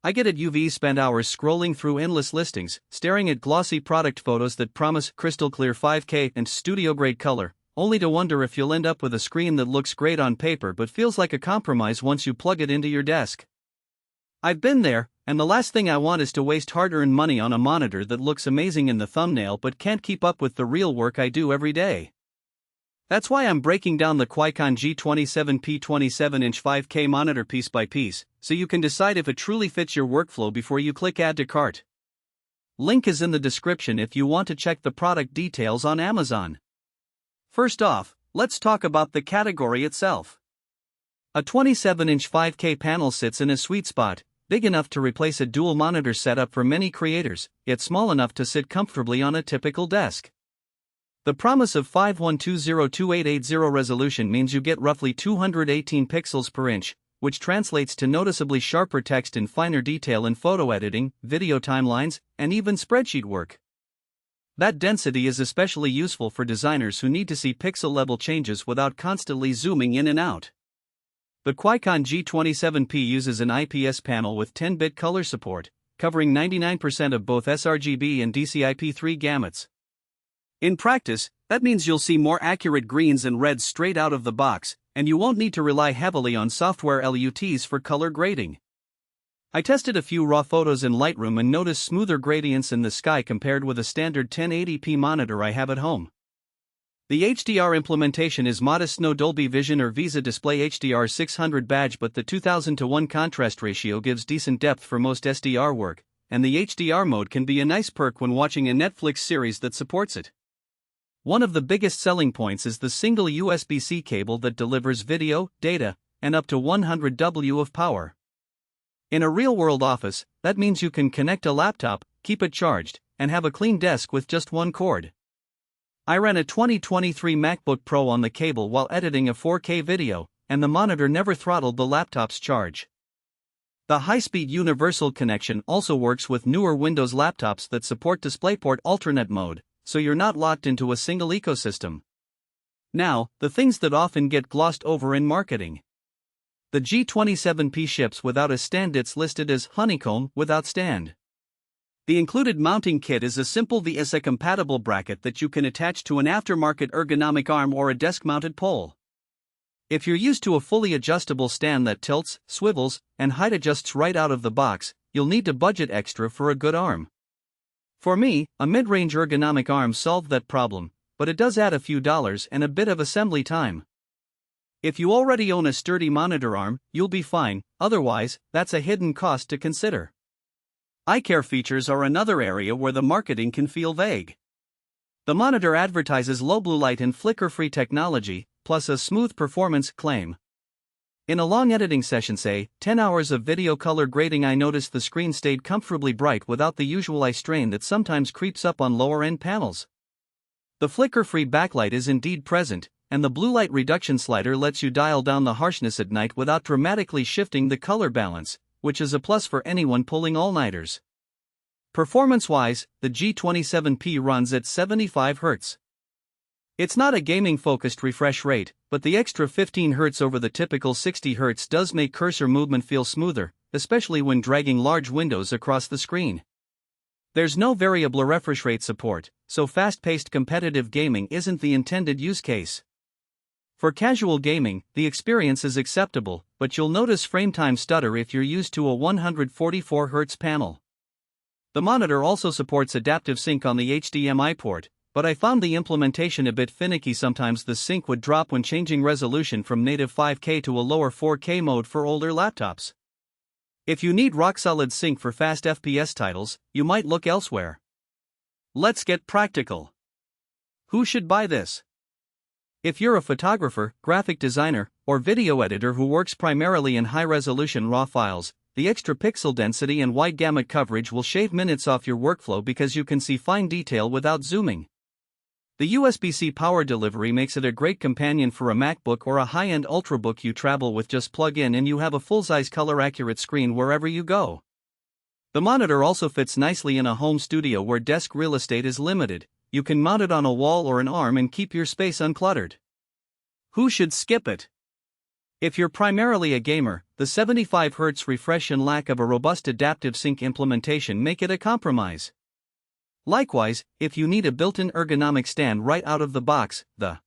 I get it. You've spent hours scrolling through endless listings, staring at glossy product photos that promise crystal clear 5K and studio grade color, only to wonder if you'll end up with a screen that looks great on paper but feels like a compromise once you plug it into your desk. I've been there, and the last thing I want is to waste hard-earned money on a monitor that looks amazing in the thumbnail but can't keep up with the real work I do every day. That's why I'm breaking down the Kuycon G27P 27-inch 5K monitor piece by piece, so you can decide if it truly fits your workflow before you click Add to Cart. Link is in the description if you want to check the product details on Amazon. First off, let's talk about the category itself. A 27-inch 5K panel sits in a sweet spot, big enough to replace a dual monitor setup for many creators, yet small enough to sit comfortably on a typical desk. The promise of 5120x2880 resolution means you get roughly 218 pixels per inch, which translates to noticeably sharper text and finer detail in photo editing, video timelines, and even spreadsheet work. That density is especially useful for designers who need to see pixel-level changes without constantly zooming in and out. The Kuycon G27P uses an IPS panel with 10-bit color support, covering 99% of both sRGB and DCI-P3 gamuts. In practice, that means you'll see more accurate greens and reds straight out of the box, and you won't need to rely heavily on software LUTs for color grading. I tested a few raw photos in Lightroom and noticed smoother gradients in the sky compared with a standard 1080p monitor I have at home. The HDR implementation is modest, no Dolby Vision or VISA Display HDR 600 badge, but the 2000:1 contrast ratio gives decent depth for most SDR work, and the HDR mode can be a nice perk when watching a Netflix series that supports it. One of the biggest selling points is the single USB-C cable that delivers video, data, and up to 100 W of power. In a real-world office, that means you can connect a laptop, keep it charged, and have a clean desk with just one cord. I ran a 2023 MacBook Pro on the cable while editing a 4K video, and the monitor never throttled the laptop's charge. The high-speed universal connection also works with newer Windows laptops that support DisplayPort alternate mode, so you're not locked into a single ecosystem. Now, the things that often get glossed over in marketing. The G27P ships without a stand. It's listed as Honeycomb without stand. The included mounting kit is a simple VSA-compatible bracket that you can attach to an aftermarket ergonomic arm or a desk-mounted pole. If you're used to a fully adjustable stand that tilts, swivels, and height adjusts right out of the box, you'll need to budget extra for a good arm. For me, a mid-range ergonomic arm solved that problem, but it does add a few dollars and a bit of assembly time. If you already own a sturdy monitor arm, you'll be fine, otherwise, that's a hidden cost to consider. Eye care features are another area where the marketing can feel vague. The monitor advertises low blue light and flicker-free technology, plus a smooth performance claim. In a long editing session, say, 10 hours of video color grading, I noticed the screen stayed comfortably bright without the usual eye strain that sometimes creeps up on lower-end panels. The flicker-free backlight is indeed present, and the blue light reduction slider lets you dial down the harshness at night without dramatically shifting the color balance, which is a plus for anyone pulling all-nighters. Performance-wise, the G27P runs at 75 Hz. It's not a gaming-focused refresh rate, but the extra 15 Hz over the typical 60 Hz does make cursor movement feel smoother, especially when dragging large windows across the screen. There's no variable refresh rate support, so fast-paced competitive gaming isn't the intended use case. For casual gaming, the experience is acceptable, but you'll notice frame time stutter if you're used to a 144 Hz panel. The monitor also supports adaptive sync on the HDMI port, but I found the implementation a bit finicky. Sometimes the sync would drop when changing resolution from native 5K to a lower 4K mode for older laptops. If you need rock-solid sync for fast FPS titles, you might look elsewhere. Let's get practical. Who should buy this? If you're a photographer, graphic designer, or video editor who works primarily in high-resolution RAW files, the extra pixel density and wide gamut coverage will shave minutes off your workflow because you can see fine detail without zooming. The USB-C power delivery makes it a great companion for a MacBook or a high-end Ultrabook you travel with. Just plug in and you have a full-size color-accurate screen wherever you go. The monitor also fits nicely in a home studio where desk real estate is limited. You can mount it on a wall or an arm and keep your space uncluttered. Who should skip it? If you're primarily a gamer, the 75Hz refresh and lack of a robust adaptive sync implementation make it a compromise. Likewise, if you need a built-in ergonomic stand right out of the box, the